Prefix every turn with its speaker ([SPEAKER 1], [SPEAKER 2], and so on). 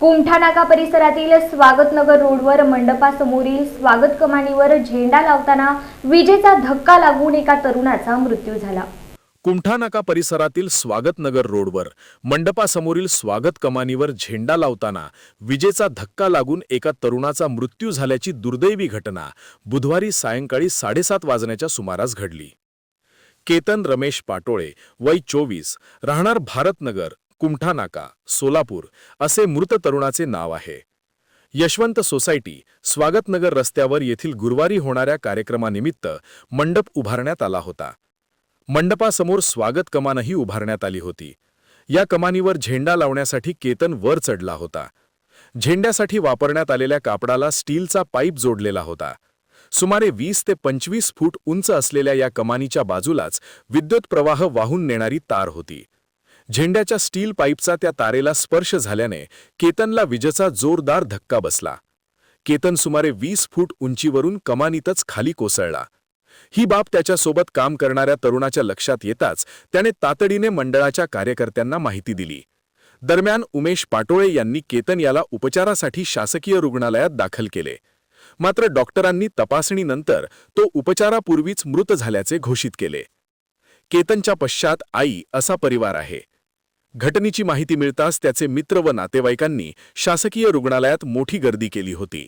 [SPEAKER 1] कुमठा नाका परिसरातील स्वागतनगर रोडवर मंडपासमोरील स्वागत कमानीवर झेंडा लावताना विजेचा धक्का लागून एका तरुणाचा मृत्यू झाला।
[SPEAKER 2] कुमठा नाका परिसरातील स्वागतनगर रोडवर मंडपासमोरील स्वागत कमानीवर झेंडा लावताना विजेचा धक्का लागून एका तरुणाचा मृत्यू झाल्याची दुर्दैवी घटना बुधवारी सायंकाळी 7:30 वाजण्याच्या सुमारास घडली। केतन रमेश पाटोळे, वय 24, राहणार भारतनगर, कुमठा नाका, सोलापूर असे मृत तरुणाचे नाव आहे। यशवंत सोसायटी, स्वागतनगर रस्त्यावर येथील गुरुवारी होणाऱ्या कार्यक्रमानिमित्त मंडप उभारण्यात आला होता। मंडपासमोर स्वागत कमानही उभारण्यात आली होती। या कमानीवर झेंडा लावण्यासाठी केतन वर चढला होता। झेंड्यासाठी वापरण्यात आलेल्या कापडाला स्टीलचा पाईप जोडलेला होता। सुमारे 20 ते 25 फूट उंच असलेल्या या कमानीच्या बाजूलाच विद्युत प्रवाह वाहून नेणारी तार होती। झेंड्याच्या स्टील पाईपचा त्या तारेला स्पर्श झाल्याने केतनला विजेचा जोरदार धक्का बसला। केतन सुमारे 20 फूट उंचीवरून कमानीतच खाली कोसळला। ही बाब त्याच्यासोबत काम करणाऱ्या तरुणाच्या लक्षात येताच त्याने तातडीने मंडळाच्या कार्यकर्त्यांना माहिती दिली। दरम्यान उमेश पाटोळे यांनी केतन याला उपचारासाठी शासकीय रुग्णालयात दाखल केले। मात्र डॉक्टरांनी तपासणीनंतर तो उपचारापूर्वीच मृत झाल्याचे घोषित केले। केतनच्या पश्चात आई असा परिवार आहे। घटनेची माहिती मिळताच त्याचे मित्र व नातेवाईकांनी शासकीय रुग्णालयात मोठी गर्दी केली होती।